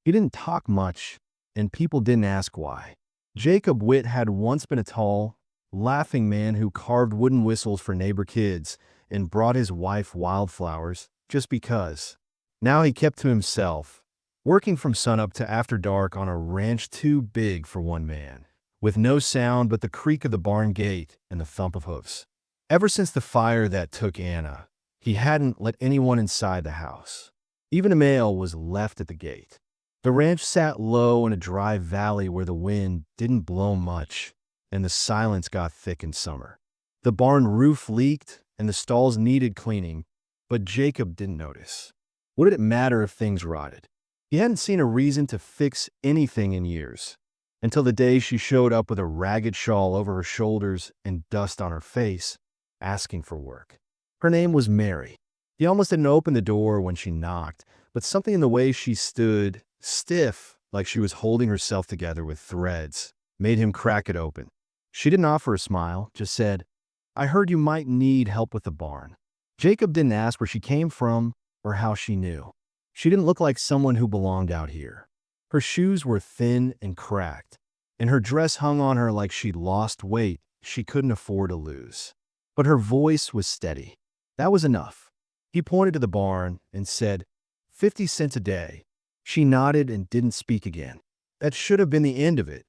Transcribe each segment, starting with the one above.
He didn't talk much, and people didn't ask why. Jacob Witt had once been a tall, laughing man who carved wooden whistles for neighbor kids and brought his wife wildflowers just because. Now he kept to himself, working from sunup to after dark on a ranch too big for one man, with no sound but the creak of the barn gate and the thump of hoofs. Ever since the fire that took Anna, he hadn't let anyone inside the house. Even a mail was left at the gate. The ranch sat low in a dry valley where the wind didn't blow much, and the silence got thick in summer. The barn roof leaked, and the stalls needed cleaning, but Jacob didn't notice. What did it matter if things rotted? He hadn't seen a reason to fix anything in years, until the day she showed up with a ragged shawl over her shoulders and dust on her face, asking for work. Her name was Mary. He almost didn't open the door when she knocked, but something in the way she stood, stiff, like she was holding herself together with threads, made him crack it open. She didn't offer a smile, just said, "I heard you might need help with the barn." Jacob didn't ask where she came from or how she knew. She didn't look like someone who belonged out here. Her shoes were thin and cracked, and her dress hung on her like she'd lost weight she couldn't afford to lose. But her voice was steady. That was enough. He pointed to the barn and said, 50 cents a day. She nodded and didn't speak again. That should have been the end of it.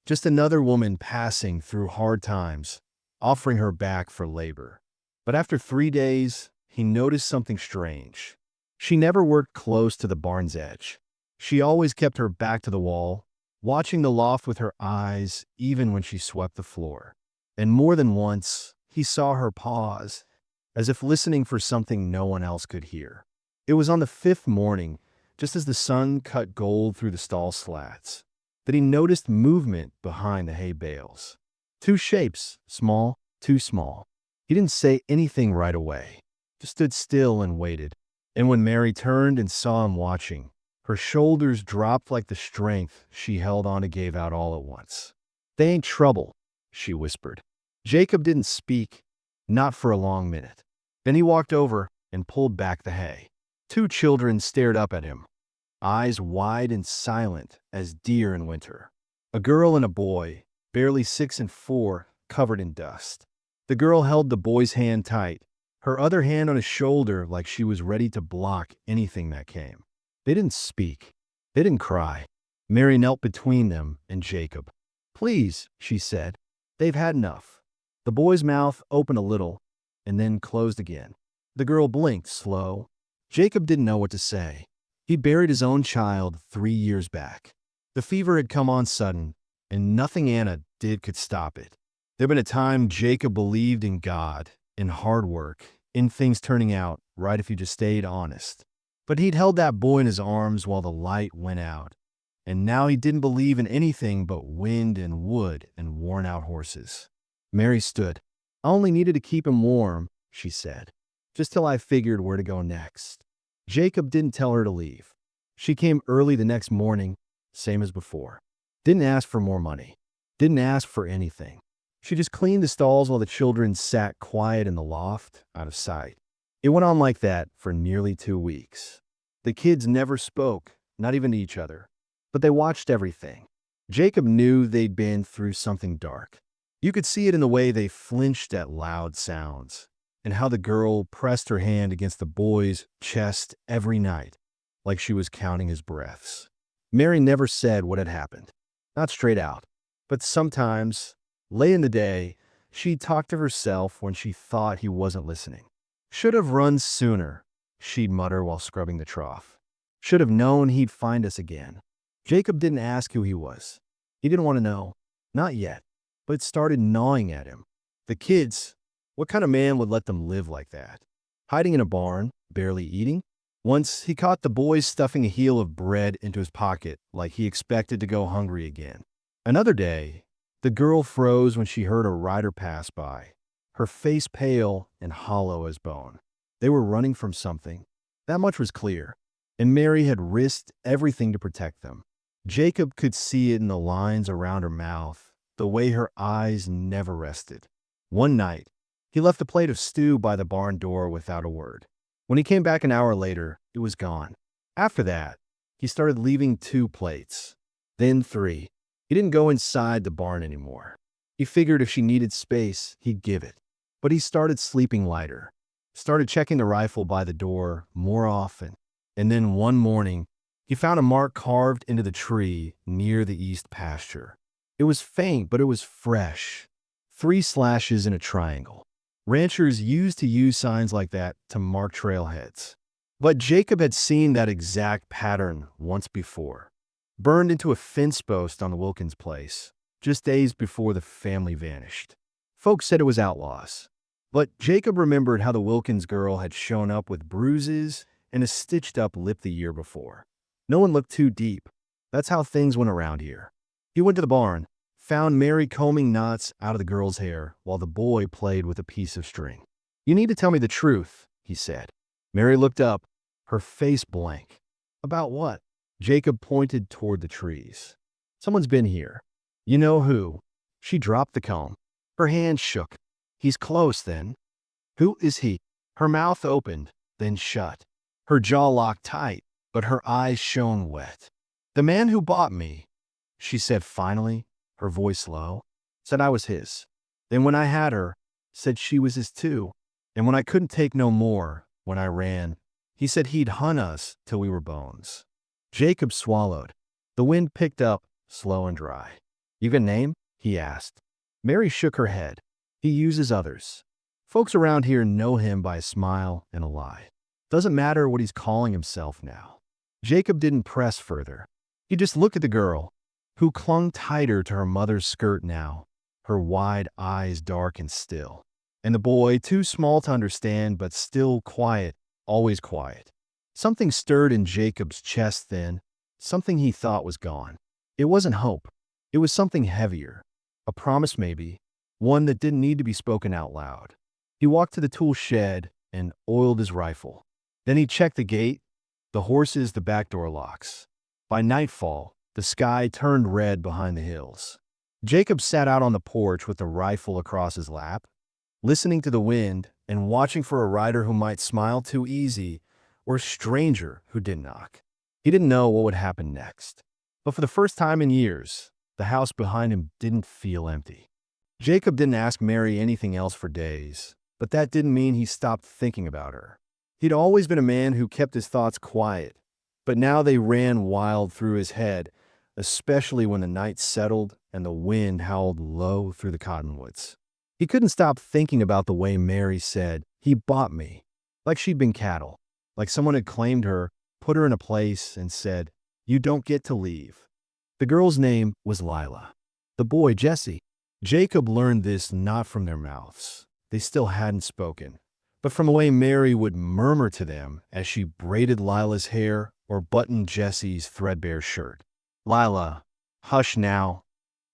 Just another woman passing through hard times, offering her back for labor. But after 3 days, he noticed something strange. She never worked close to the barn's edge. She always kept her back to the wall, watching the loft with her eyes even when she swept the floor. And more than once, he saw her pause, as if listening for something no one else could hear. It was on the 5th morning, just as the sun cut gold through the stall slats, that he noticed movement behind the hay bales. 2 shapes, small, too small. He didn't say anything right away, just stood still and waited. And when Mary turned and saw him watching, her shoulders dropped like the strength she held on to gave out all at once. "They ain't trouble," she whispered. Jacob didn't speak, not for a long minute. Then he walked over and pulled back the hay. 2 children stared up at him, eyes wide and silent as deer in winter. A girl and a boy, barely 6 and 4, covered in dust. The girl held the boy's hand tight, her other hand on his shoulder like she was ready to block anything that came. They didn't speak. They didn't cry. Mary knelt between them and Jacob. "Please," she said. "They've had enough." The boy's mouth opened a little and then closed again. The girl blinked slow. Jacob didn't know what to say. He'd buried his own child 3 years back. The fever had come on sudden, and nothing Anna did could stop it. There'd been a time Jacob believed in God, in hard work, in things turning out right if you just stayed honest. But he'd held that boy in his arms while the light went out, and now he didn't believe in anything but wind and wood and worn-out horses. Mary stood. "I only needed to keep him warm," she said, "just till I figured where to go next." Jacob didn't tell her to leave. She came early the next morning, same as before. Didn't ask for more money. Didn't ask for anything. She just cleaned the stalls while the children sat quiet in the loft, out of sight. It went on like that for nearly 2 weeks. The kids never spoke, not even to each other, but they watched everything. Jacob knew they'd been through something dark. You could see it in the way they flinched at loud sounds, and how the girl pressed her hand against the boy's chest every night, like she was counting his breaths. Mary never said what had happened, not straight out, but sometimes, late in the day, she'd talk to herself when she thought he wasn't listening. "Should have run sooner," she'd mutter while scrubbing the trough. "Should have known he'd find us again." Jacob didn't ask who he was. He didn't want to know. Not yet. But it started gnawing at him. The kids, what kind of man would let them live like that? Hiding in a barn, barely eating? Once, he caught the boy stuffing a heel of bread into his pocket like he expected to go hungry again. Another day, the girl froze when she heard a rider pass by, her face pale and hollow as bone. They were running from something. That much was clear, and Mary had risked everything to protect them. Jacob could see it in the lines around her mouth, the way her eyes never rested. One night, he left a plate of stew by the barn door without a word. When he came back an hour later, it was gone. After that, He started leaving 2 plates, then 3. He didn't go inside the barn anymore. He figured if she needed space, he'd give it. But he started sleeping lighter, started checking the rifle by the door more often. And then one morning, he found a mark carved into the tree near the east pasture. It was faint, but it was fresh. 3 slashes in a triangle. Ranchers used to use signs like that to mark trailheads. But Jacob had seen that exact pattern once before, burned into a fence post on the Wilkins place, just days before the family vanished. Folks said it was outlaws, but Jacob remembered how the Wilkins girl had shown up with bruises and a stitched-up lip the year before. No one looked too deep. That's how things went around here. He went to the barn, found Mary combing knots out of the girl's hair while the boy played with a piece of string. "You need to tell me the truth," he said. Mary looked up, her face blank. "About what?" Jacob pointed toward the trees. "Someone's been here." "You know who?" She dropped the comb. Her hand shook. "He's close, then." "Who is he?" Her mouth opened, then shut. Her jaw locked tight, but her eyes shone wet. "The man who bought me," she said finally, her voice low, "said I was his. Then when I had her, said she was his too. And when I couldn't take no more, when I ran, he said he'd hunt us till we were bones." Jacob swallowed. The wind picked up, slow and dry. "You got a name?" he asked. Mary shook her head. "He uses others. Folks around here know him by a smile and a lie. Doesn't matter what he's calling himself now." Jacob didn't press further. He just looked at the girl, who clung tighter to her mother's skirt now, her wide eyes dark and still. And the boy, too small to understand but still quiet, always quiet. Something stirred in Jacob's chest then, something he thought was gone. It wasn't hope. It was something heavier. A promise maybe, one that didn't need to be spoken out loud. He walked to the tool shed and oiled his rifle. Then he checked the gate, the horses, the back door locks. By nightfall, the sky turned red behind the hills. Jacob sat out on the porch with the rifle across his lap, listening to the wind and watching for a rider who might smile too easy or a stranger who didn't knock. He didn't know what would happen next. But for the first time in years, the house behind him didn't feel empty. Jacob didn't ask Mary anything else for days, but that didn't mean he stopped thinking about her. He'd always been a man who kept his thoughts quiet, but now they ran wild through his head, especially when the night settled and the wind howled low through the cottonwoods. He couldn't stop thinking about the way Mary said, "He bought me," like she'd been cattle, like someone had claimed her, put her in a place, and said, "You don't get to leave." The girl's name was Lila. The boy, Jesse. Jacob learned this not from their mouths. They still hadn't spoken, but from the way Mary would murmur to them as she braided Lila's hair or buttoned Jesse's threadbare shirt. "Lila, hush now."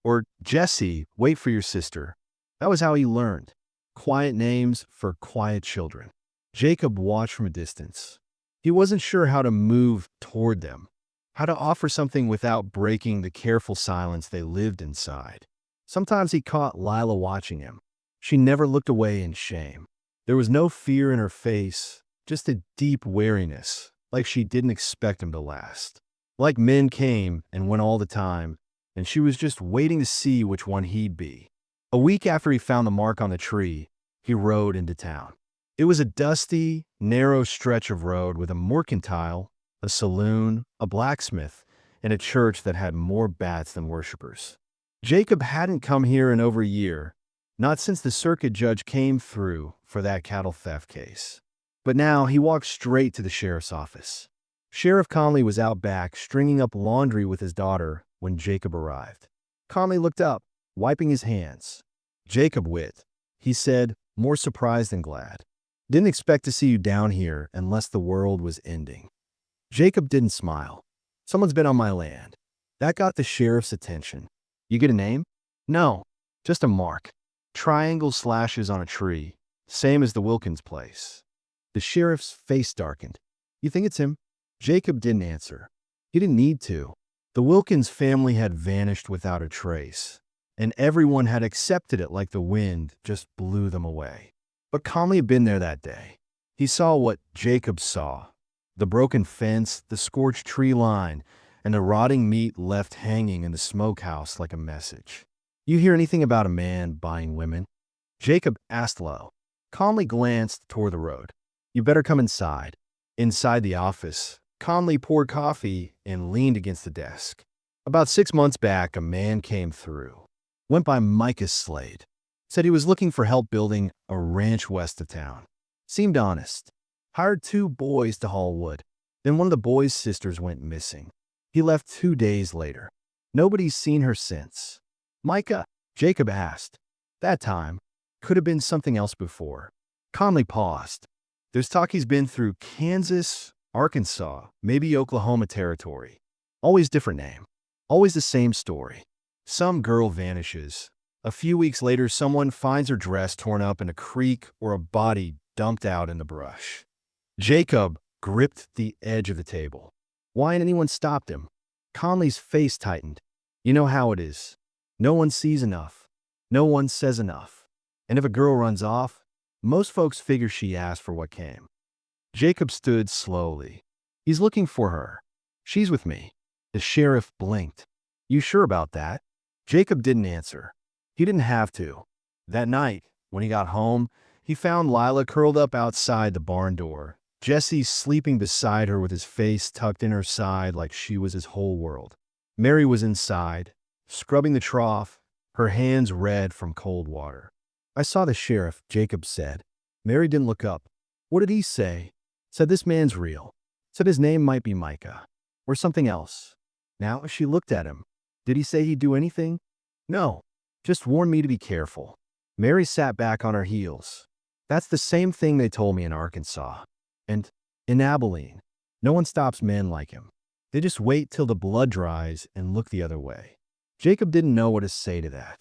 Or, "Jesse, wait for your sister." That was how he learned. Quiet names for quiet children. Jacob watched from a distance. He wasn't sure how to move toward them, how to offer something without breaking the careful silence they lived inside. Sometimes he caught Lila watching him. She never looked away in shame. There was no fear in her face, just a deep wariness, like she didn't expect him to last. Like men came and went all the time, and she was just waiting to see which one he'd be. A week after he found the mark on the tree, he rode into town. It was a dusty, narrow stretch of road with a mercantile, a saloon, a blacksmith, and a church that had more bats than worshipers. Jacob hadn't come here in over a year, not since the circuit judge came through for that cattle theft case. But now he walked straight to the sheriff's office. Sheriff Conley was out back stringing up laundry with his daughter when Jacob arrived. Conley looked up, wiping his hands. "Jacob Witt," he said, more surprised than glad. "Didn't expect to see you down here unless the world was ending." Jacob didn't smile. "Someone's been on my land." That got the sheriff's attention. "You get a name?" "No, just a mark. Triangle slashes on a tree, same as the Wilkins place." The sheriff's face darkened. "You think it's him?" Jacob didn't answer. He didn't need to. The Wilkins family had vanished without a trace, and everyone had accepted it like the wind just blew them away. But Conley had been there that day. He saw what Jacob saw. The broken fence, the scorched tree line, and the rotting meat left hanging in the smokehouse like a message. You hear anything about a man buying women? Jacob asked low, calmly glanced toward the road. You better come inside. Inside the office, Conley poured coffee and leaned against the desk. About 6 months back, a man came through. Went by Micah's Slade. Said he was looking for help building a ranch west of town. Seemed honest. Hired 2 boys to haul wood. Then one of the boys' sisters went missing. He left 2 days later. Nobody's seen her since. Micah? Jacob asked. That time. Could have been something else before. Conley paused. There's talk he's been through Kansas, Arkansas, maybe Oklahoma territory. Always different name. Always the same story. Some girl vanishes. A few weeks later, someone finds her dress torn up in a creek or a body dumped out in the brush. Jacob gripped the edge of the table. Why hadn't anyone stopped him? Conley's face tightened. You know how it is. No one sees enough. No one says enough. And if a girl runs off, most folks figure she asked for what came. Jacob stood slowly. He's looking for her. She's with me. The sheriff blinked. You sure about that? Jacob didn't answer. He didn't have to. That night, when he got home, he found Lila curled up outside the barn door. Jesse sleeping beside her with his face tucked in her side like she was his whole world. Mary was inside, scrubbing the trough, her hands red from cold water. I saw the sheriff, Jacob said. Mary didn't look up. What did he say? Said this man's real. Said his name might be Micah. Or something else. Now she looked at him. Did he say he'd do anything? No. Just warned me to be careful. Mary sat back on her heels. That's the same thing they told me in Arkansas. And in Abilene. No one stops men like him. They just wait till the blood dries and look the other way. Jacob didn't know what to say to that.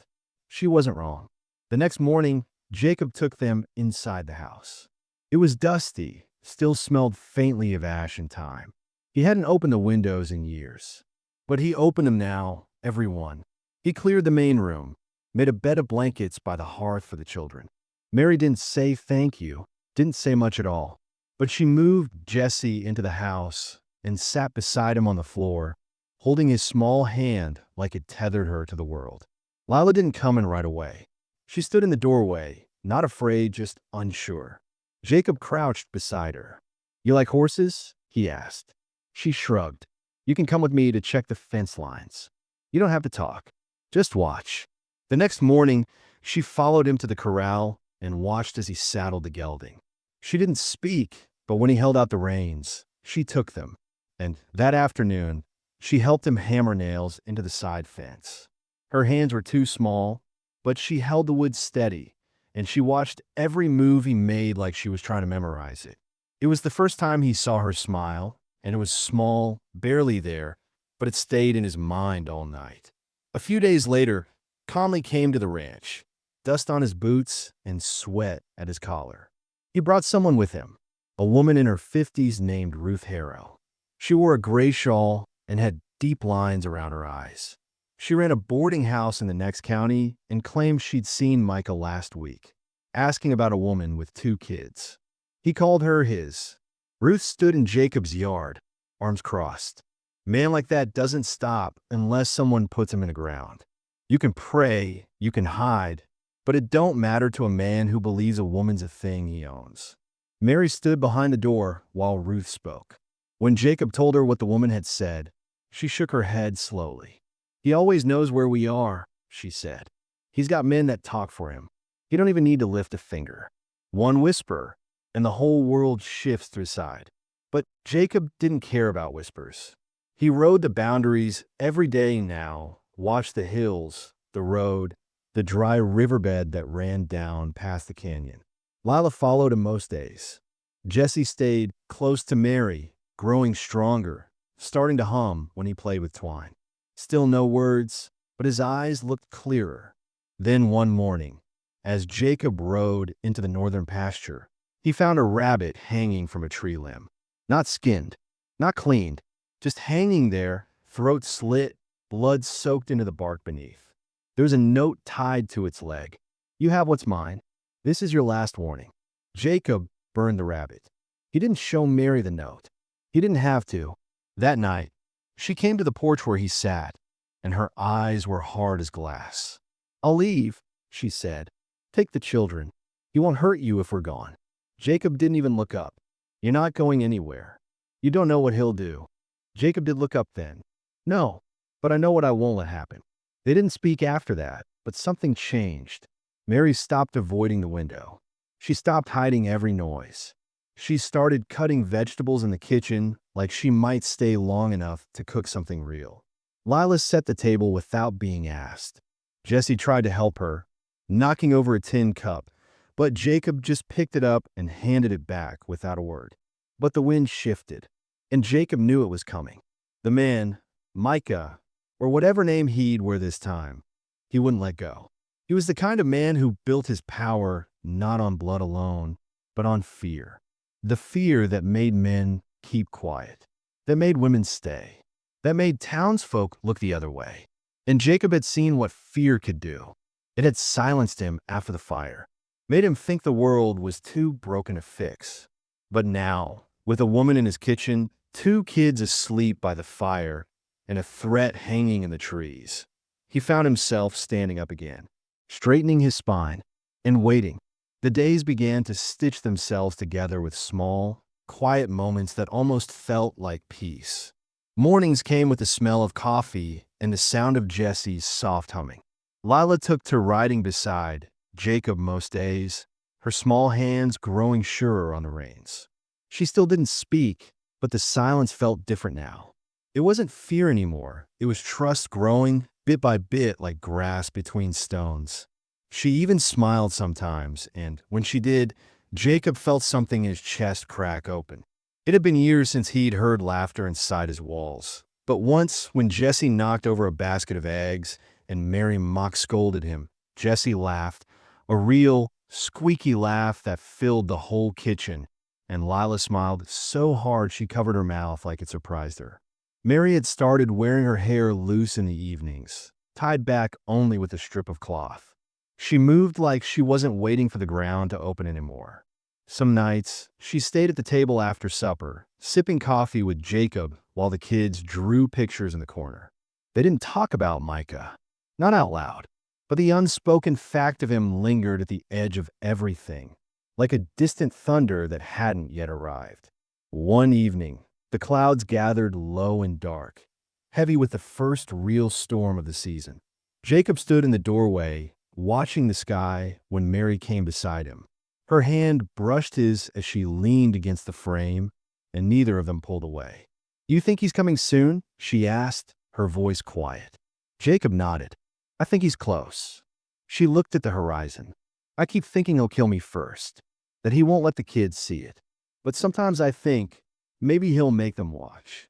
She wasn't wrong. The next morning, Jacob took them inside the house. It was dusty, still smelled faintly of ash and time. He hadn't opened the windows in years. But he opened them now, every one. He cleared the main room, made a bed of blankets by the hearth for the children. Mary didn't say thank you, didn't say much at all. But she moved Jesse into the house and sat beside him on the floor, holding his small hand like it tethered her to the world. Lila didn't come in right away. She stood in the doorway, not afraid, just unsure. Jacob crouched beside her. You like horses? He asked. She shrugged. You can come with me to check the fence lines. You don't have to talk. Just watch. The next morning, she followed him to the corral and watched as he saddled the gelding. She didn't speak, but when he held out the reins, she took them. And that afternoon, she helped him hammer nails into the side fence. Her hands were too small, but she held the wood steady, and she watched every move he made like she was trying to memorize it. It was the first time he saw her smile, and it was small, barely there, but it stayed in his mind all night. A few days later, Conley came to the ranch, dust on his boots and sweat at his collar. He brought someone with him, a woman in her 50s named Ruth Harrow. She wore a gray shawl and had deep lines around her eyes. She ran a boarding house in the next county and claimed she'd seen Micah last week, asking about a woman with 2 kids. He called her his. Ruth stood in Jacob's yard, arms crossed. A man like that doesn't stop unless someone puts him in the ground. You can pray, you can hide, but it don't matter to a man who believes a woman's a thing he owns. Mary stood behind the door while Ruth spoke. When Jacob told her what the woman had said, she shook her head slowly. He always knows where we are, she said. He's got men that talk for him. He don't even need to lift a finger. One whisper, and the whole world shifts to his side. But Jacob didn't care about whispers. He rode the boundaries every day now, watched the hills, the road, the dry riverbed that ran down past the canyon. Lila followed him most days. Jesse stayed close to Mary, growing stronger, starting to hum when he played with twine. Still no words, but his eyes looked clearer. Then one morning, as Jacob rode into the northern pasture, he found a rabbit hanging from a tree limb. Not skinned, not cleaned, just hanging there, throat slit, blood soaked into the bark beneath. There was a note tied to its leg. You have what's mine. This is your last warning. Jacob burned the rabbit. He didn't show Mary the note. He didn't have to. That night, she came to the porch where he sat, and her eyes were hard as glass. "I'll leave," she said. "Take the children. He won't hurt you if we're gone." Jacob didn't even look up. "You're not going anywhere. You don't know what he'll do." Jacob did look up then. "No, but I know what I won't let happen." They didn't speak after that, but something changed. Mary stopped avoiding the window. She stopped hiding every noise. She started cutting vegetables in the kitchen like she might stay long enough to cook something real. Lila set the table without being asked. Jesse tried to help her, knocking over a tin cup, but Jacob just picked it up and handed it back without a word. But the wind shifted, and Jacob knew it was coming. The man, Micah, or whatever name he'd wear this time, he wouldn't let go. He was the kind of man who built his power not on blood alone, but on fear. The fear that made men keep quiet, that made women stay, that made townsfolk look the other way. And Jacob had seen what fear could do. It had silenced him after the fire, made him think the world was too broken to fix. But now, with a woman in his kitchen, 2 kids asleep by the fire, and a threat hanging in the trees, he found himself standing up again, straightening his spine, and waiting. The days began to stitch themselves together with small, quiet moments that almost felt like peace. Mornings came with the smell of coffee and the sound of Jesse's soft humming. Lila took to riding beside Jacob most days, her small hands growing surer on the reins. She still didn't speak, but the silence felt different now. It wasn't fear anymore. It was trust growing bit by bit like grass between stones. She even smiled sometimes, and when she did, Jacob felt something in his chest crack open. It had been years since he'd heard laughter inside his walls. But once, when Jesse knocked over a basket of eggs and Mary mock scolded him, Jesse laughed, a real, squeaky laugh that filled the whole kitchen, and Lila smiled so hard she covered her mouth like it surprised her. Mary had started wearing her hair loose in the evenings, tied back only with a strip of cloth. She moved like she wasn't waiting for the ground to open anymore. Some nights, she stayed at the table after supper, sipping coffee with Jacob while the kids drew pictures in the corner. They didn't talk about Micah, not out loud, but the unspoken fact of him lingered at the edge of everything, like a distant thunder that hadn't yet arrived. One evening, the clouds gathered low and dark, heavy with the first real storm of the season. Jacob stood in the doorway, watching the sky when Mary came beside him. Her hand brushed his as she leaned against the frame, and neither of them pulled away. "You think he's coming soon?" she asked, her voice quiet. Jacob nodded. "I think he's close." She looked at the horizon. "I keep thinking he'll kill me first, that he won't let the kids see it. But sometimes I think maybe he'll make them watch."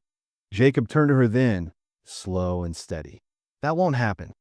Jacob turned to her then, slow and steady. "That won't happen."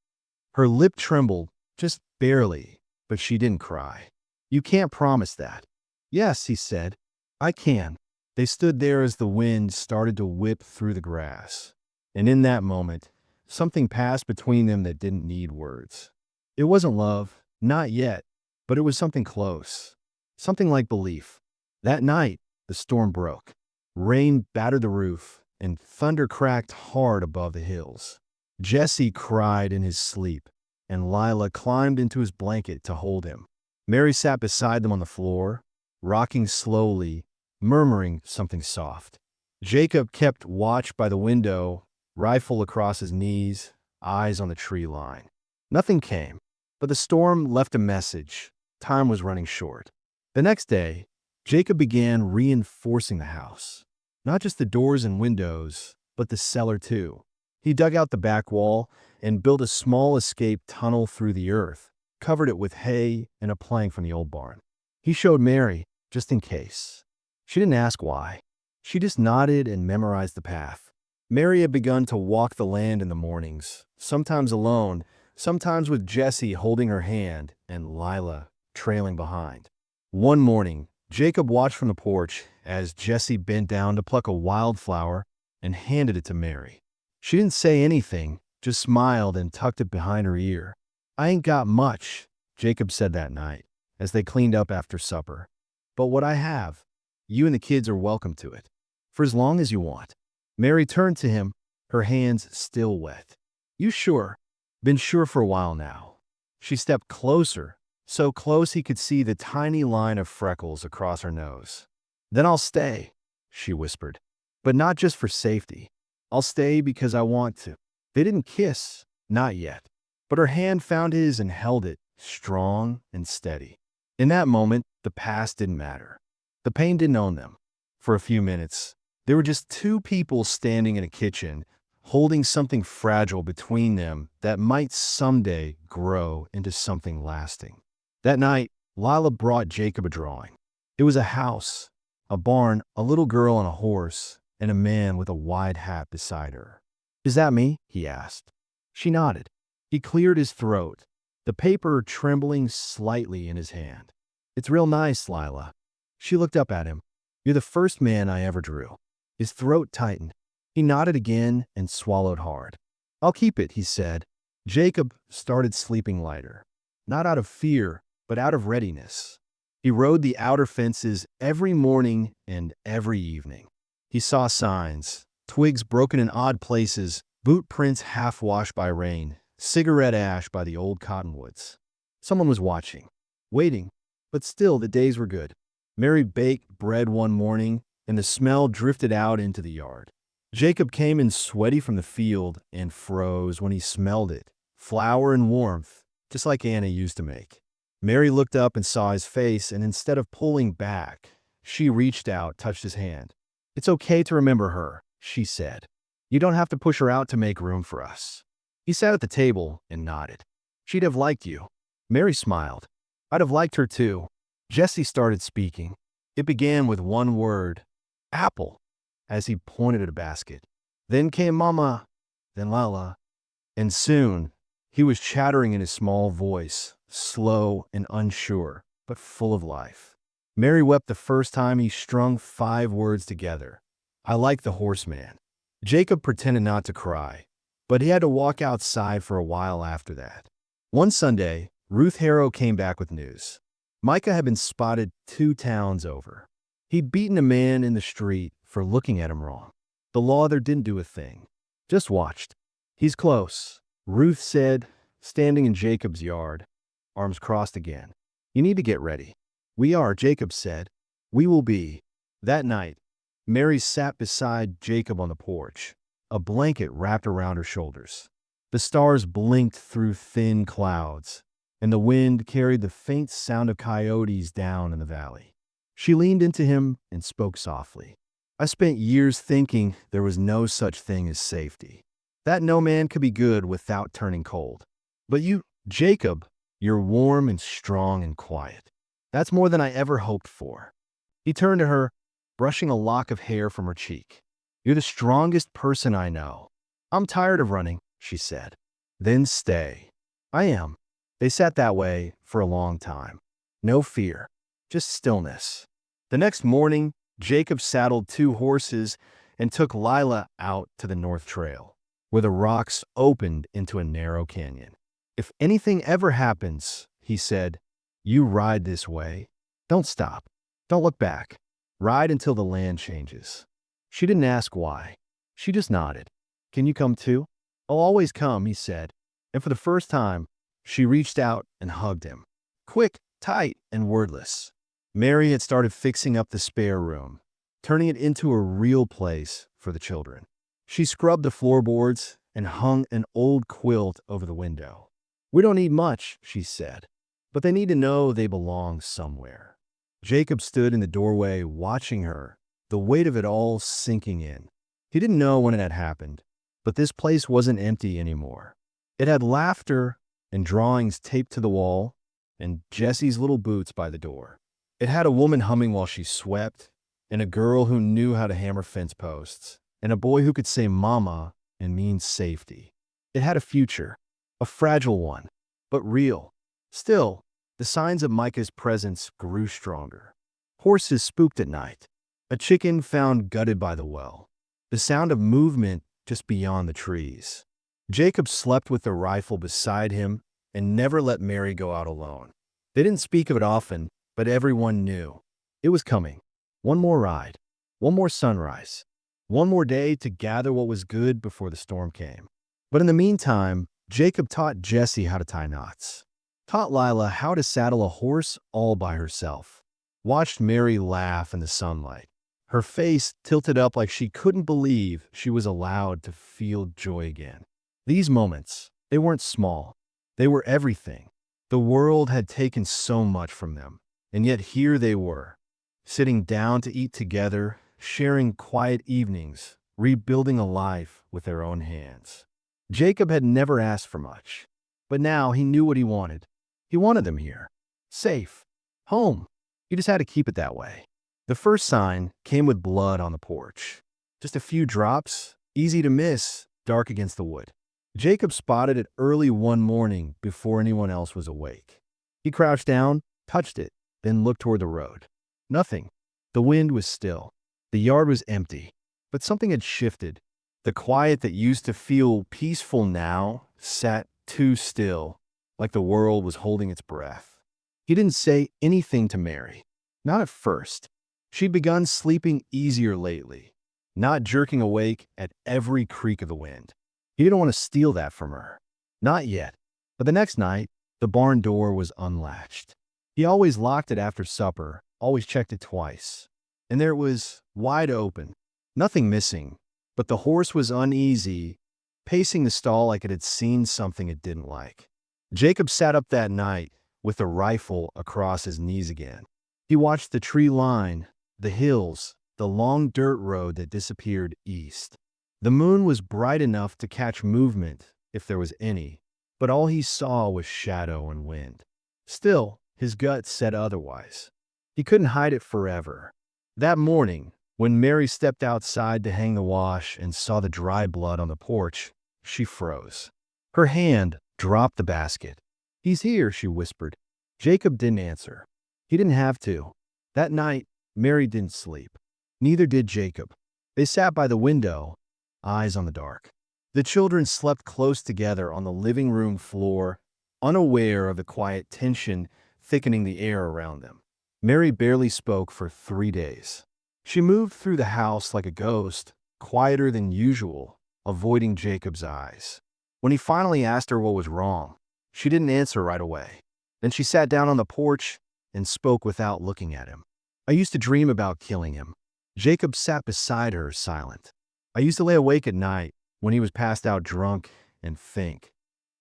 Her lip trembled, just barely, but she didn't cry. "You can't promise that." "Yes," he said, "I can." They stood there as the wind started to whip through the grass. And in that moment, something passed between them that didn't need words. It wasn't love, not yet, but it was something close. Something like belief. That night, the storm broke. Rain battered the roof, and thunder cracked hard above the hills. Jesse cried in his sleep, and Lila climbed into his blanket to hold him. Mary sat beside them on the floor, rocking slowly, murmuring something soft. Jacob kept watch by the window, rifle across his knees, eyes on the tree line. Nothing came, but the storm left a message. Time was running short. The next day, Jacob began reinforcing the house. Not just the doors and windows, but the cellar too. He dug out the back wall and built a small escape tunnel through the earth, covered it with hay and a plank from the old barn. He showed Mary, just in case. She didn't ask why. She just nodded and memorized the path. Mary had begun to walk the land in the mornings, sometimes alone, sometimes with Jesse holding her hand and Lila trailing behind. One morning, Jacob watched from the porch as Jesse bent down to pluck a wildflower and handed it to Mary. She didn't say anything, just smiled and tucked it behind her ear. "I ain't got much," Jacob said that night, as they cleaned up after supper. "But what I have, you and the kids are welcome to it." For as long as you want. Mary turned to him, her hands still wet. You sure? Been sure for a while now. She stepped closer, so close he could see the tiny line of freckles across her nose. Then I'll stay, she whispered. But not just for safety. I'll stay because I want to. They didn't kiss, not yet. But her hand found his and held it, strong and steady. In that moment, the past didn't matter. The pain didn't own them. For a few minutes, they were just two people standing in a kitchen, holding something fragile between them that might someday grow into something lasting. That night, Lila brought Jacob a drawing. It was a house, a barn, a little girl on a horse, and a man with a wide hat beside her. Is that me? He asked. She nodded. He cleared his throat, the paper trembling slightly in his hand. It's real nice, Lila. She looked up at him. You're the first man I ever drew. His throat tightened. He nodded again and swallowed hard. I'll keep it, he said. Jacob started sleeping lighter. Not out of fear, but out of readiness. He rode the outer fences every morning and every evening. He saw signs, twigs broken in odd places, boot prints half-washed by rain, cigarette ash by the old cottonwoods. Someone was watching, waiting, but still the days were good. Mary baked bread one morning, and the smell drifted out into the yard. Jacob came in sweaty from the field and froze when he smelled it, flour and warmth, just like Anna used to make. Mary looked up and saw his face, and instead of pulling back, she reached out, touched his hand. It's okay to remember her, she said. You don't have to push her out to make room for us. He sat at the table and nodded. She'd have liked you. Mary smiled. I'd have liked her too. Jesse started speaking. It began with one word, apple, as he pointed at a basket. Then came Mama, then Lala, and soon he was chattering in his small voice, slow and unsure, but full of life. Mary wept the first time he strung 5 words together. I like the horseman. Jacob pretended not to cry, but he had to walk outside for a while after that. One Sunday, Ruth Harrow came back with news. Micah had been spotted 2 towns over. He'd beaten a man in the street for looking at him wrong. The law there didn't do a thing, just watched. He's close, Ruth said, standing in Jacob's yard, arms crossed again. You need to get ready. We are, Jacob said. We will be. That night, Mary sat beside Jacob on the porch, a blanket wrapped around her shoulders. The stars blinked through thin clouds, and the wind carried the faint sound of coyotes down in the valley. She leaned into him and spoke softly. I spent years thinking there was no such thing as safety, that no man could be good without turning cold. But you, Jacob, you're warm and strong and quiet. That's more than I ever hoped for. He turned to her, brushing a lock of hair from her cheek. You're the strongest person I know. I'm tired of running, she said. Then stay. I am. They sat that way for a long time. No fear, just stillness. The next morning, Jacob saddled 2 horses and took Lila out to the North Trail, where the rocks opened into a narrow canyon. If anything ever happens, he said, you ride this way. Don't stop. Don't look back. Ride until the land changes. She didn't ask why. She just nodded. Can you come too? I'll always come, he said. And for the first time, she reached out and hugged him. Quick, tight, and wordless. Mary had started fixing up the spare room, turning it into a real place for the children. She scrubbed the floorboards and hung an old quilt over the window. We don't need much, she said, but they need to know they belong somewhere. Jacob stood in the doorway watching her, the weight of it all sinking in. He didn't know when it had happened, but this place wasn't empty anymore. It had laughter and drawings taped to the wall and Jesse's little boots by the door. It had a woman humming while she swept, and a girl who knew how to hammer fence posts, and a boy who could say mama and mean safety. It had a future, a fragile one, but real. Still, the signs of Micah's presence grew stronger. Horses spooked at night. A chicken found gutted by the well. The sound of movement just beyond the trees. Jacob slept with the rifle beside him and never let Mary go out alone. They didn't speak of it often, but everyone knew. It was coming. One more ride. one more sunrise, one more day to gather what was good before the storm came. But in the meantime, Jacob taught Jesse how to tie knots, taught Lila how to saddle a horse all by herself, watched Mary laugh in the sunlight, her face tilted up like she couldn't believe she was allowed to feel joy again. These moments, they weren't small. They were everything. The world had taken so much from them, and yet here they were, sitting down to eat together, sharing quiet evenings, rebuilding a life with their own hands. Jacob had never asked for much, but now he knew what he wanted. He wanted them here, safe, home. He just had to keep it that way. The first sign came with blood on the porch. Just a few drops, easy to miss, dark against the wood. Jacob spotted it early one morning before anyone else was awake. He crouched down, touched it, then looked toward the road. Nothing. The wind was still. The yard was empty, but something had shifted. The quiet that used to feel peaceful now sat too still, like the world was holding its breath. He didn't say anything to Mary. Not at first. She'd begun sleeping easier lately, not jerking awake at every creak of the wind. He didn't want to steal that from her. Not yet. But the next night, the barn door was unlatched. He always locked it after supper, always checked it twice. And there it was, wide open. Nothing missing, but the horse was uneasy, pacing the stall like it had seen something it didn't like. Jacob sat up that night with a rifle across his knees again. He watched the tree line, the hills, the long dirt road that disappeared east. The moon was bright enough to catch movement, if there was any, but all he saw was shadow and wind. Still, his gut said otherwise. He couldn't hide it forever. That morning, when Mary stepped outside to hang the wash and saw the dry blood on the porch, she froze. Her hand dropped the basket. "He's here," she whispered. Jacob didn't answer. He didn't have to. That night, Mary didn't sleep. Neither did Jacob. They sat by the window, eyes on the dark. The children slept close together on the living room floor, unaware of the quiet tension thickening the air around them. Mary barely spoke for 3 days. She moved through the house like a ghost, quieter than usual, avoiding Jacob's eyes. When he finally asked her what was wrong, she didn't answer right away. Then she sat down on the porch and spoke without looking at him. "I used to dream about killing him." Jacob sat beside her, silent. "I used to lay awake at night when he was passed out drunk and think,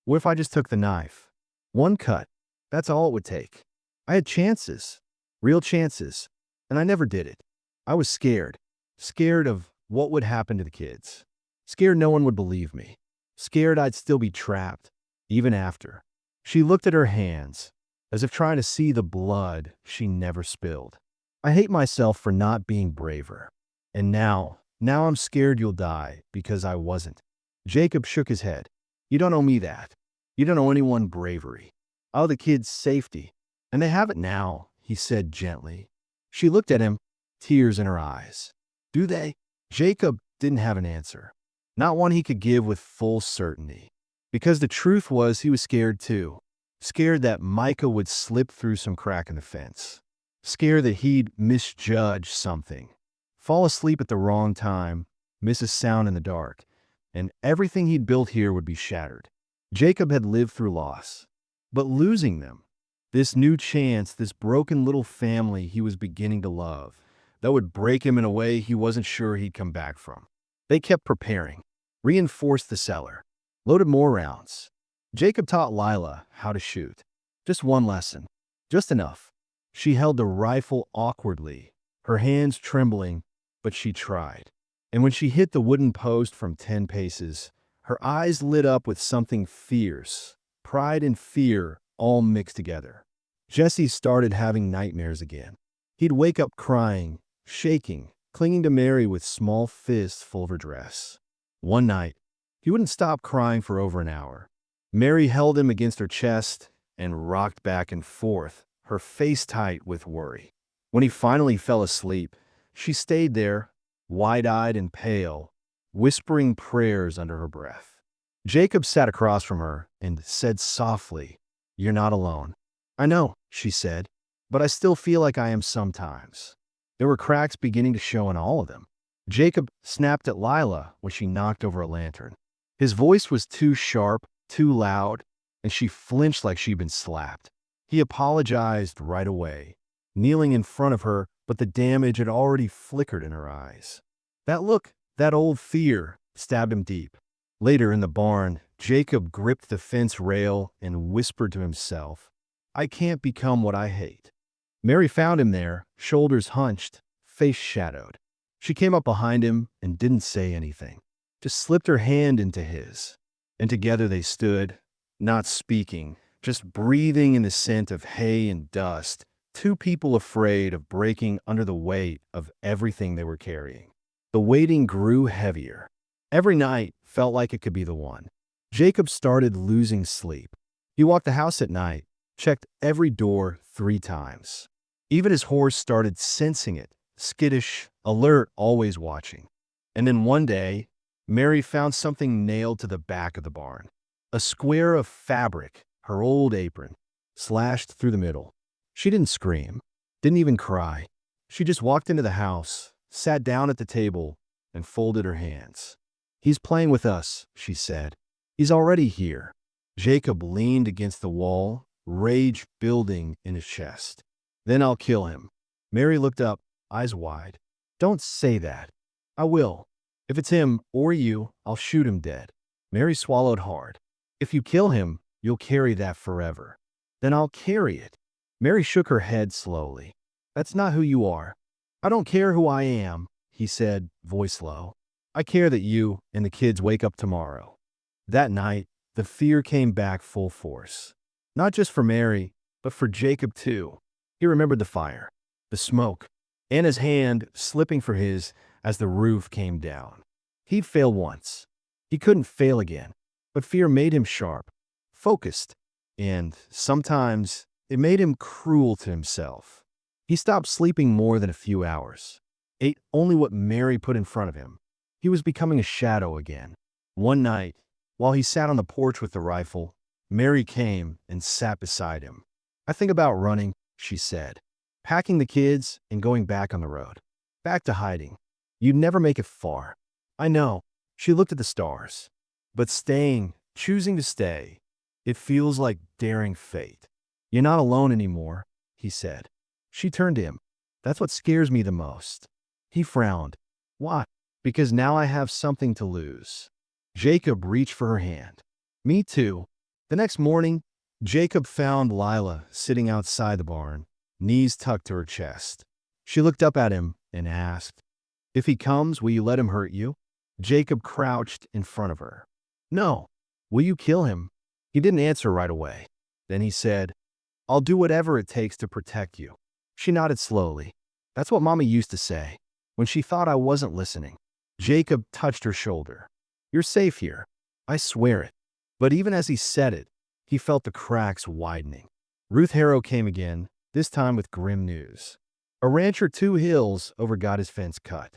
what if I just took the knife? One cut, that's all it would take. I had chances, real chances, and I never did it. I was scared. Scared of what would happen to the kids. Scared no one would believe me. Scared I'd still be trapped, even after." She looked at her hands, as if trying to see the blood she never spilled. "I hate myself for not being braver. And now I'm scared you'll die because I wasn't." Jacob shook his head. "You don't owe me that. You don't owe anyone bravery. I owe the kids safety. And they have it now," he said gently. She looked at him, tears in her eyes. "Do they?" Jacob didn't have an answer. Not one he could give with full certainty. Because the truth was he was scared too. Scared that Micah would slip through some crack in the fence. Scared that he'd misjudge something. Fall asleep at the wrong time, miss a sound in the dark, and everything he'd built here would be shattered. Jacob had lived through loss. But losing them, this new chance, this broken little family he was beginning to love, that would break him in a way he wasn't sure he'd come back from. They kept preparing, reinforced the cellar, loaded more rounds. Jacob taught Lila how to shoot. Just one lesson, just enough. She held the rifle awkwardly, her hands trembling, but she tried. And when she hit the wooden post from 10 paces, her eyes lit up with something fierce, pride and fear all mixed together. Jesse started having nightmares again. He'd wake up crying, shaking, clinging to Mary with small fists full of her dress. One night, he wouldn't stop crying for over an hour. Mary held him against her chest and rocked back and forth, her face tight with worry. When he finally fell asleep, she stayed there, wide-eyed and pale, whispering prayers under her breath. Jacob sat across from her and said softly, "You're not alone." "I know," she said, "but I still feel like I am sometimes." There were cracks beginning to show in all of them. Jacob snapped at Lila when she knocked over a lantern. His voice was too sharp, too loud, and she flinched like she'd been slapped. He apologized right away, kneeling in front of her, but the damage had already flickered in her eyes. That look, that old fear, stabbed him deep. Later in the barn, Jacob gripped the fence rail and whispered to himself, "I can't become what I hate." Mary found him there, shoulders hunched, face shadowed. She came up behind him and didn't say anything, just slipped her hand into his. And together they stood, not speaking, just breathing in the scent of hay and dust, two people afraid of breaking under the weight of everything they were carrying. The waiting grew heavier. Every night felt like it could be the one. Jacob started losing sleep. He walked the house at night, checked every door 3 times. Even his horse started sensing it, skittish, alert, always watching. And then one day, Mary found something nailed to the back of the barn. A square of fabric, her old apron, slashed through the middle. She didn't scream, didn't even cry. She just walked into the house, sat down at the table, and folded her hands. "He's playing with us," she said. "He's already here." Jacob leaned against the wall, rage building in his chest. "Then I'll kill him." Mary looked up, eyes wide. "Don't say that." "I will. If it's him or you, I'll shoot him dead." Mary swallowed hard. "If you kill him, you'll carry that forever." "Then I'll carry it." Mary shook her head slowly. "That's not who you are." "I don't care who I am," he said, voice low. "I care that you and the kids wake up tomorrow." That night, the fear came back full force. Not just for Mary, but for Jacob too. He remembered the fire, the smoke, and his hand slipping for his as the roof came down. He'd failed once. He couldn't fail again. But fear made him sharp, focused, and sometimes it made him cruel to himself. He stopped sleeping more than a few hours, ate only what Mary put in front of him. He was becoming a shadow again. One night, while he sat on the porch with the rifle, Mary came and sat beside him. "I think about running," she said, "packing the kids and going back on the road. Back to hiding. You'd never make it far." "I know." She looked at the stars. "But staying, choosing to stay, it feels like daring fate." "You're not alone anymore," he said. She turned to him. "That's what scares me the most." He frowned. "Why?" "Because now I have something to lose." Jacob reached for her hand. "Me too." The next morning, Jacob found Lila sitting outside the barn, knees tucked to her chest. She looked up at him and asked, "If he comes, will you let him hurt you?" Jacob crouched in front of her. "No." "Will you kill him?" He didn't answer right away. Then he said, "I'll do whatever it takes to protect you." She nodded slowly. "That's what Mama used to say, when she thought I wasn't listening." Jacob touched her shoulder. "You're safe here. I swear it." But even as he said it, he felt the cracks widening. Ruth Harrow came again, this time with grim news. A rancher 2 hills over got his fence cut.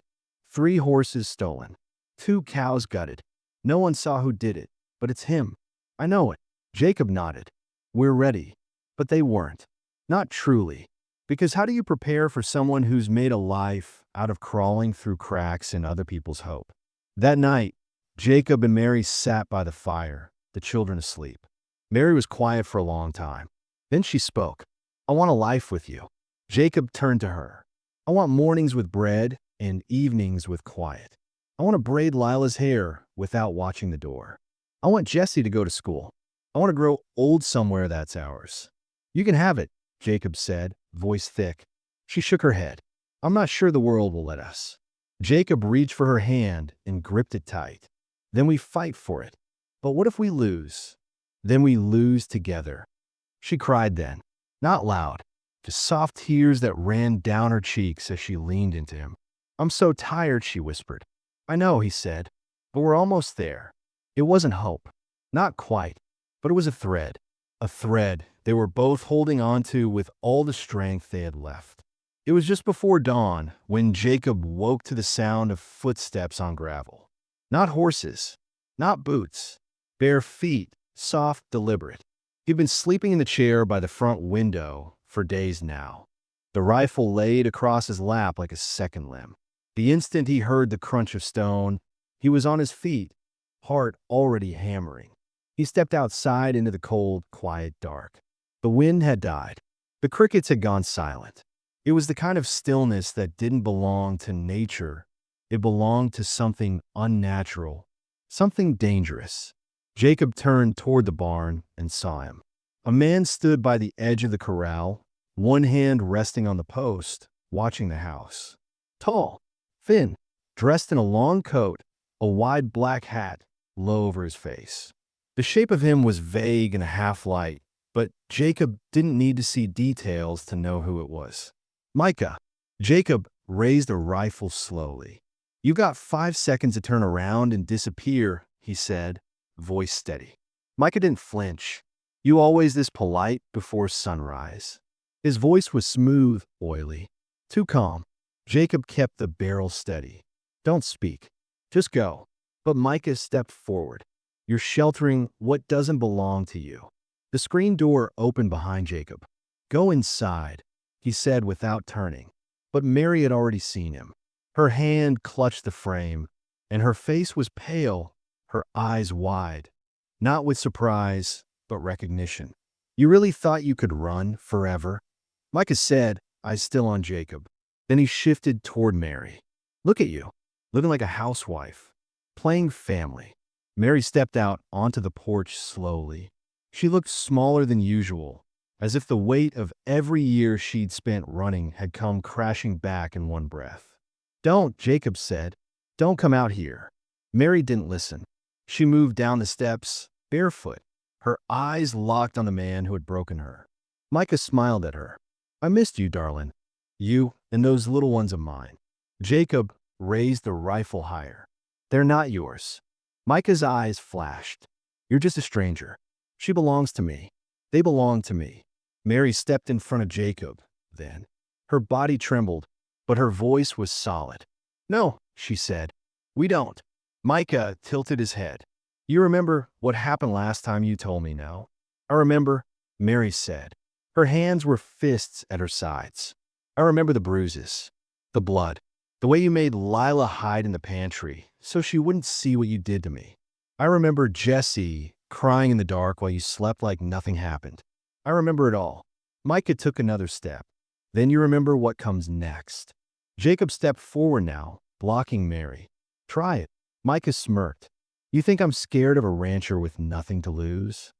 3 horses stolen. 2 cows gutted. No one saw who did it, but it's him. "I know it." Jacob nodded. "We're ready." But they weren't. Not truly. Because how do you prepare for someone who's made a life out of crawling through cracks in other people's hope? That night, Jacob and Mary sat by the fire, the children asleep. Mary was quiet for a long time. Then she spoke. "I want a life with you." Jacob turned to her. "I want mornings with bread and evenings with quiet. I want to braid Lila's hair without watching the door. I want Jesse to go to school. I want to grow old somewhere that's ours." "You can have it," Jacob said, voice thick. She shook her head. "I'm not sure the world will let us." Jacob reached for her hand and gripped it tight. "Then we fight for it. But what if we lose?" "Then we lose together." She cried then, not loud, just soft tears that ran down her cheeks as she leaned into him. "I'm so tired," she whispered. "I know," he said, "but we're almost there." It wasn't hope. Not quite. But it was a thread. A thread they were both holding on to with all the strength they had left. It was just before dawn when Jacob woke to the sound of footsteps on gravel. Not horses. Not boots. Bare feet, soft, deliberate. He'd been sleeping in the chair by the front window for days now. The rifle laid across his lap like a second limb. The instant he heard the crunch of stone, he was on his feet, heart already hammering. He stepped outside into the cold, quiet dark. The wind had died. The crickets had gone silent. It was the kind of stillness that didn't belong to nature. It belonged to something unnatural, something dangerous. Jacob turned toward the barn and saw him. A man stood by the edge of the corral, one hand resting on the post, watching the house. Tall, thin, dressed in a long coat, a wide black hat low over his face. The shape of him was vague and half-light, but Jacob didn't need to see details to know who it was. Micah. Jacob raised a rifle slowly. "You got 5 seconds to turn around and disappear," he said, voice steady. Micah didn't flinch. "You always this polite before sunrise?" His voice was smooth, oily, too calm. Jacob kept the barrel steady. "Don't speak. Just go." But Micah stepped forward. "You're sheltering what doesn't belong to you." The screen door opened behind Jacob. "Go inside," he said without turning. But Mary had already seen him. Her hand clutched the frame, and her face was pale, her eyes wide. Not with surprise, but recognition. "You really thought you could run forever?" Micah said, eyes still on Jacob. Then he shifted toward Mary. "Look at you, living like a housewife, playing family." Mary stepped out onto the porch slowly. She looked smaller than usual, as if the weight of every year she'd spent running had come crashing back in one breath. "Don't," Jacob said. "Don't come out here." Mary didn't listen. She moved down the steps, barefoot, her eyes locked on the man who had broken her. Micah smiled at her. "I missed you, darling. You and those little ones of mine." Jacob raised the rifle higher. "They're not yours." Micah's eyes flashed. "You're just a stranger. She belongs to me. They belong to me." Mary stepped in front of Jacob, then. Her body trembled, but her voice was solid. "No," she said. "We don't." Micah tilted his head. "You remember what happened last time you told me, no?" "I remember," Mary said. Her hands were fists at her sides. "I remember the bruises, the blood, the way you made Lila hide in the pantry so she wouldn't see what you did to me. I remember Jesse crying in the dark while you slept like nothing happened. I remember it all." Micah took another step. "Then you remember what comes next." Jacob stepped forward now, blocking Mary. "Try it." Micah smirked. "You think I'm scared of a rancher with nothing to lose?"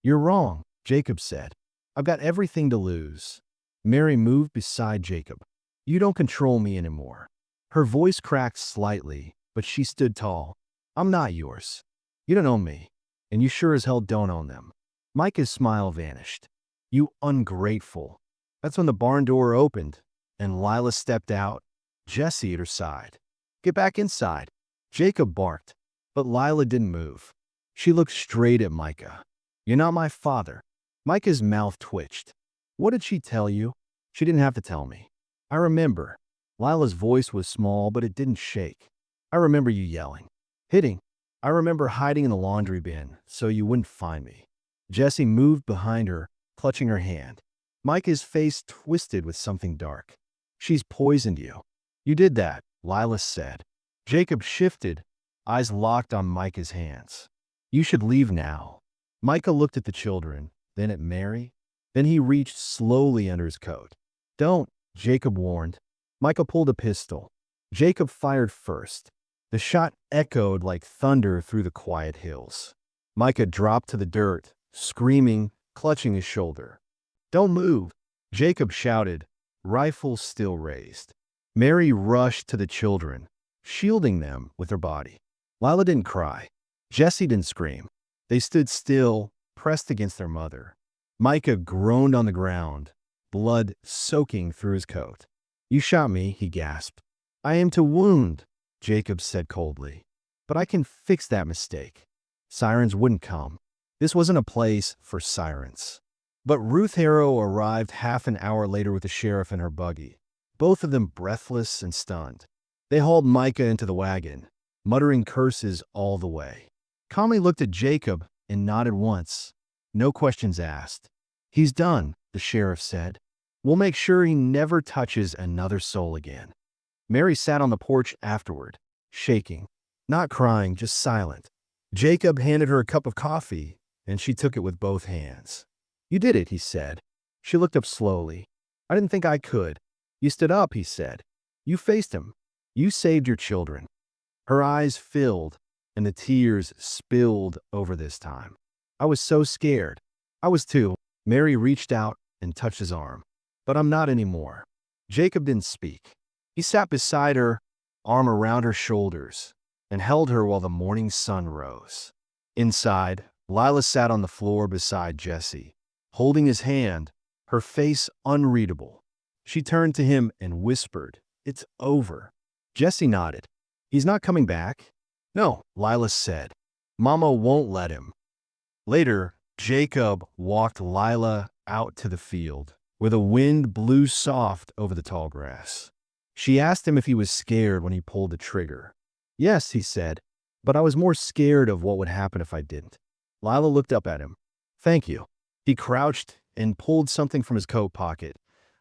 "You're wrong," Jacob said. "I've got everything to lose." Mary moved beside Jacob. "You don't control me anymore." Her voice cracked slightly, but she stood tall. "I'm not yours. You don't own me, and you sure as hell don't own them." Micah's smile vanished. "You ungrateful." That's when the barn door opened, and Lila stepped out, Jesse at her side. "Get back inside," Jacob barked, but Lila didn't move. She looked straight at Micah. "You're not my father." Micah's mouth twitched. "What did she tell you?" "She didn't have to tell me." "I remember." Lila's voice was small, but it didn't shake. "I remember you yelling, hitting. I remember hiding in the laundry bin so you wouldn't find me." Jesse moved behind her, clutching her hand. Micah's face twisted with something dark. "She's poisoned you." "You did that," Lila said. Jacob shifted, eyes locked on Micah's hands. "You should leave now." Micah looked at the children, then at Mary. Then he reached slowly under his coat. "Don't," Jacob warned. Micah pulled a pistol. Jacob fired first. The shot echoed like thunder through the quiet hills. Micah dropped to the dirt, screaming, clutching his shoulder. "Don't move," Jacob shouted, rifle still raised. Mary rushed to the children, shielding them with her body. Lila didn't cry. Jesse didn't scream. They stood still, pressed against their mother. Micah groaned on the ground, blood soaking through his coat. "You shot me," he gasped. "I aim to wound," Jacob said coldly. "But I can fix that mistake." Sirens wouldn't come. This wasn't a place for sirens. But Ruth Harrow arrived half an hour later with the sheriff in her buggy, both of them breathless and stunned. They hauled Micah into the wagon, muttering curses all the way. Conley looked at Jacob and nodded once. No questions asked. "He's done," the sheriff said. We'll make sure he never touches another soul again." Mary sat on the porch afterward, shaking, not crying, just silent. Jacob handed her a cup of coffee, and she took it with both hands. "You did it," he said. She looked up slowly. "I didn't think I could." "You stood up," he said. "You faced him. You saved your children." Her eyes filled, and the tears spilled over this time. "I was so scared." "I was too." Mary reached out and touched his arm. "But I'm not anymore." Jacob didn't speak. He sat beside her, arm around her shoulders, and held her while the morning sun rose. Inside, Lila sat on the floor beside Jesse, holding his hand, her face unreadable. She turned to him and whispered, "It's over." Jesse nodded. "He's not coming back?" "No," Lila said. "Mama won't let him." Later, Jacob walked Lila out to the field, where the wind blew soft over the tall grass. She asked him if he was scared when he pulled the trigger. "Yes," he said, "but I was more scared of what would happen if I didn't." Lila looked up at him. "Thank you." He crouched and pulled something from his coat pocket,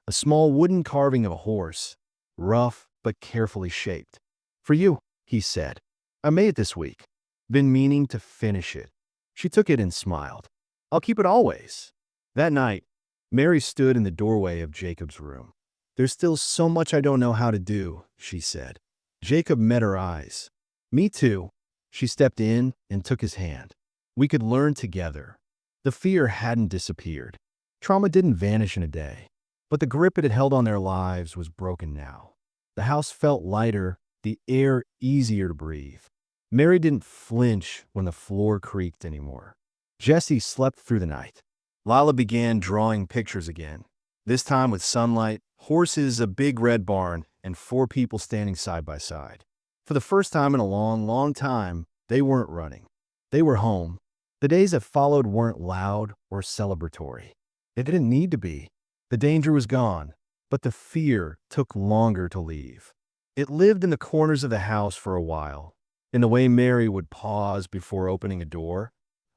a small wooden carving of a horse, rough but carefully shaped. "For you," he said. "I made it this week. Been meaning to finish it." She took it and smiled. "I'll keep it always." That night, Mary stood in the doorway of Jacob's room. "There's still so much I don't know how to do," she said. Jacob met her eyes. "Me too." She stepped in and took his hand. "We could learn together." The fear hadn't disappeared. Trauma didn't vanish in a day, but the grip it had held on their lives was broken now. The house felt lighter, the air easier to breathe. Mary didn't flinch when the floor creaked anymore. Jesse slept through the night. Lila began drawing pictures again, this time with sunlight, horses, a big red barn, and 4 people standing side by side. For the first time in a long, long time, they weren't running. They were home. The days that followed weren't loud or celebratory. It didn't need to be. The danger was gone, but the fear took longer to leave. It lived in the corners of the house for a while, in the way Mary would pause before opening a door,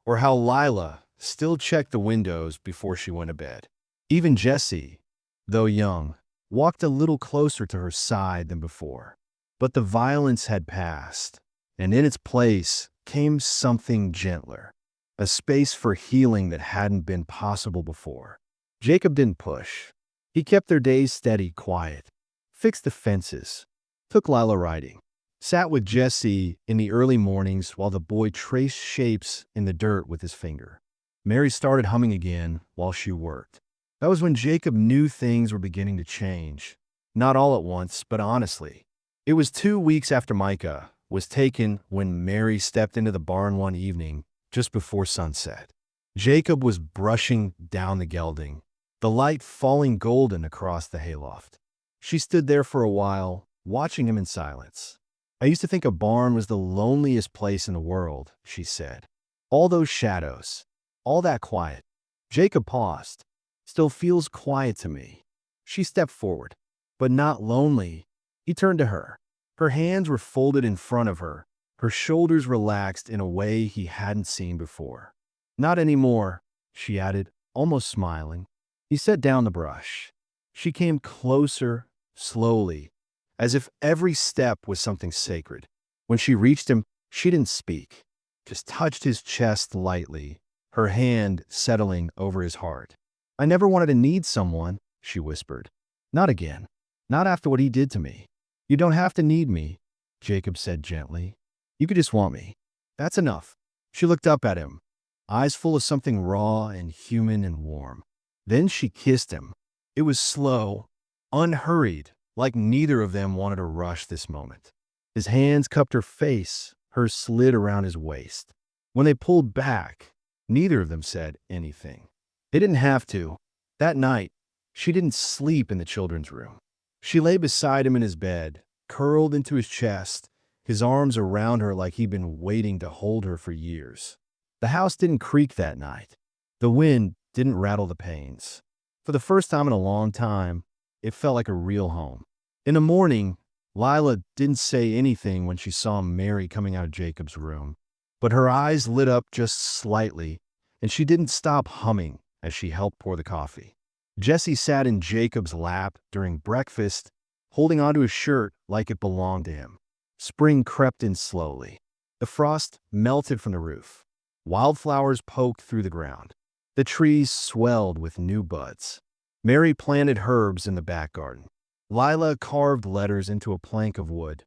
or how Lila still checked the windows before she went to bed. Even Jesse, though young, walked a little closer to her side than before. But the violence had passed, and in its place came something gentler, a space for healing that hadn't been possible before. Jacob didn't push. He kept their days steady, quiet, fixed the fences, took Lila riding, sat with Jesse in the early mornings while the boy traced shapes in the dirt with his finger. Mary started humming again while she worked. That was when Jacob knew things were beginning to change. Not all at once, but honestly. It was 2 weeks after Micah was taken when Mary stepped into the barn one evening just before sunset. Jacob was brushing down the gelding, the light falling golden across the hayloft. She stood there for a while, watching him in silence. "I used to think a barn was the loneliest place in the world," she said. "All those shadows, all that quiet." Jacob paused. "Still feels quiet to me." She stepped forward. "But not lonely." He turned to her. Her hands were folded in front of her, her shoulders relaxed in a way he hadn't seen before. "Not anymore," she added, almost smiling. He set down the brush. She came closer, slowly, as if every step was something sacred. When she reached him, she didn't speak, just touched his chest lightly, her hand settling over his heart. "I never wanted to need someone," she whispered. "Not again. Not after what he did to me." "You don't have to need me," Jacob said gently. "You could just want me. That's enough." She looked up at him, eyes full of something raw and human and warm. Then she kissed him. It was slow, unhurried, like neither of them wanted to rush this moment. His hands cupped her face, hers slid around his waist. When they pulled back, neither of them said anything. They didn't have to. That night, she didn't sleep in the children's room. She lay beside him in his bed, curled into his chest, his arms around her like he'd been waiting to hold her for years. The house didn't creak that night. The wind didn't rattle the panes. For the first time in a long time, it felt like a real home. In the morning, Lila didn't say anything when she saw Mary coming out of Jacob's room, but her eyes lit up just slightly, and she didn't stop humming as she helped pour the coffee. Jesse sat in Jacob's lap during breakfast, holding onto his shirt like it belonged to him. Spring crept in slowly. The frost melted from the roof. Wildflowers poked through the ground. The trees swelled with new buds. Mary planted herbs in the back garden. Lila carved letters into a plank of wood.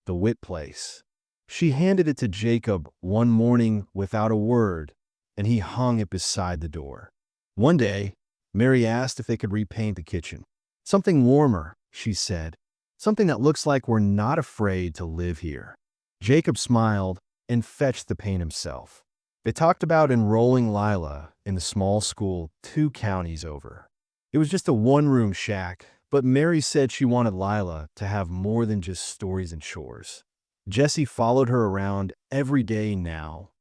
The Witt place. She handed it to Jacob one morning without a word, and he hung it beside the door. One day, Mary asked if they could repaint the kitchen. Something warmer, she said. Something that looks like we're not afraid to live here. Jacob smiled and fetched the paint himself. They talked about enrolling Lila in the small school 2 counties over. It was just a one-room shack, but Mary said she wanted Lila to have more than just stories and chores. Jesse followed her around every day now,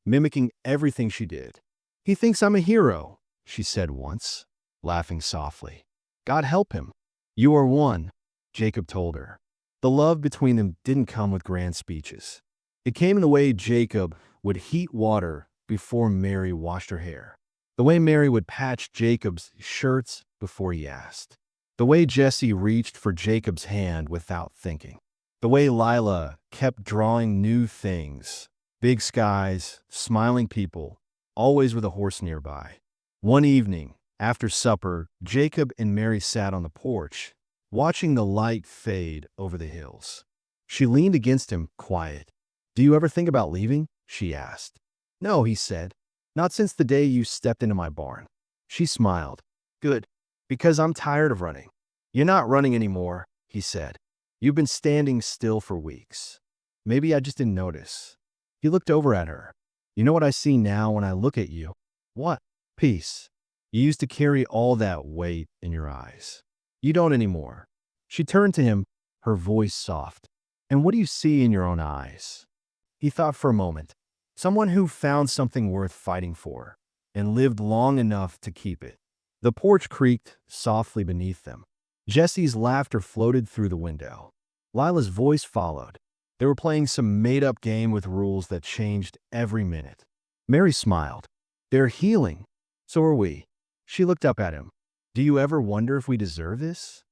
mimicking everything she did. "He thinks I'm a hero," she said once, laughing softly. "God help him." "You are one," Jacob told her. The love between them didn't come with grand speeches. It came in the way Jacob would heat water before Mary washed her hair. The way Mary would patch Jacob's shirts before he asked. The way Jesse reached for Jacob's hand without thinking. The way Lila kept drawing new things. Big skies, smiling people, always with a horse nearby. One evening, after supper, Jacob and Mary sat on the porch, watching the light fade over the hills. She leaned against him, quiet. "Do you ever think about leaving?" she asked. "No," he said. "Not since the day you stepped into my barn." She smiled. "Good, because I'm tired of running." "You're not running anymore," he said. "You've been standing still for weeks." "Maybe I just didn't notice." He looked over at her. "You know what I see now when I look at you?" "What?" "Peace. You used to carry all that weight in your eyes. You don't anymore." She turned to him, her voice soft. "And what do you see in your own eyes?" He thought for a moment. Someone who found something worth fighting for and lived long enough to keep it. The porch creaked softly beneath them. Jesse's laughter floated through the window. Lila's voice followed. They were playing some made-up game with rules that changed every minute. Mary smiled. "They're healing. So are we." She looked up at him. "Do you ever wonder if we deserve this?"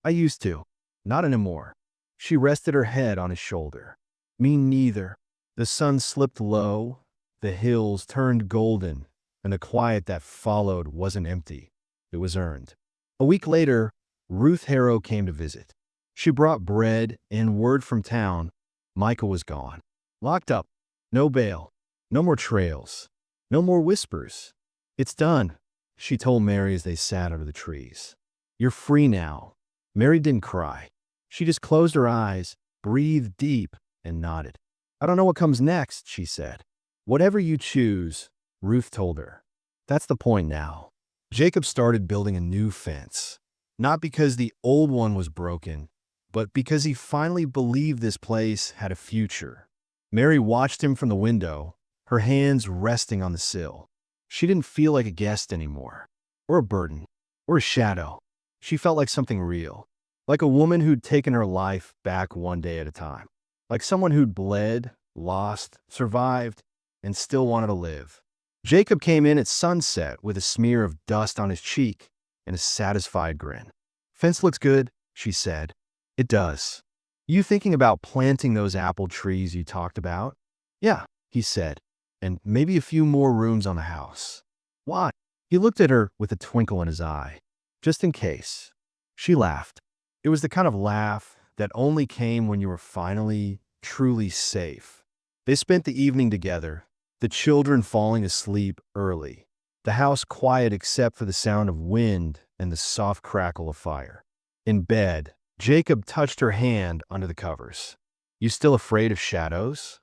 "I used to. Not anymore." She rested her head on his shoulder. "Me neither." The sun slipped low, the hills turned golden, and the quiet that followed wasn't empty. It was earned. A week later, Ruth Harrow came to visit. She brought bread and word from town. Micah was gone. Locked up. No bail. No more trails. No more whispers. "It's done," she told Mary as they sat under the trees. "You're free now." Mary didn't cry. She just closed her eyes, breathed deep, and nodded. "I don't know what comes next," she said. "Whatever you choose," Ruth told her. "That's the point now." Jacob started building a new fence. Not because the old one was broken, but because he finally believed this place had a future. Mary watched him from the window, her hands resting on the sill. She didn't feel like a guest anymore, or a burden, or a shadow. She felt like something real, like a woman who'd taken her life back one day at a time, like someone who'd bled, lost, survived, and still wanted to live. Jacob came in at sunset with a smear of dust on his cheek and a satisfied grin. "Fence looks good," she said. "It does. You thinking about planting those apple trees you talked about?" "Yeah," he said, "and maybe a few more rooms on the house." "Why?" He looked at her with a twinkle in his eye. "Just in case." She laughed. It was the kind of laugh that only came when you were finally, truly safe. They spent the evening together, the children falling asleep early, the house quiet except for the sound of wind and the soft crackle of fire. In bed, Jacob touched her hand under the covers. "You still afraid of shadows?"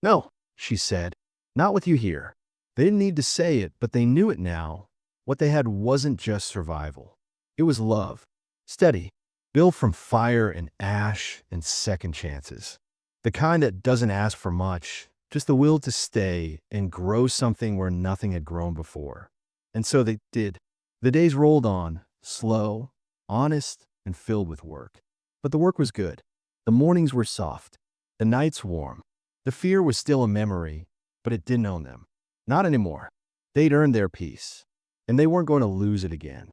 "No," she said. "Not with you here." They didn't need to say it, but they knew it now. What they had wasn't just survival. It was love. Steady, built from fire and ash and second chances. The kind that doesn't ask for much, just the will to stay and grow something where nothing had grown before. And so they did. The days rolled on, slow, honest, and filled with work. But the work was good. The mornings were soft. The nights warm. The fear was still a memory, but it didn't own them. Not anymore. They'd earned their peace. And they weren't going to lose it again.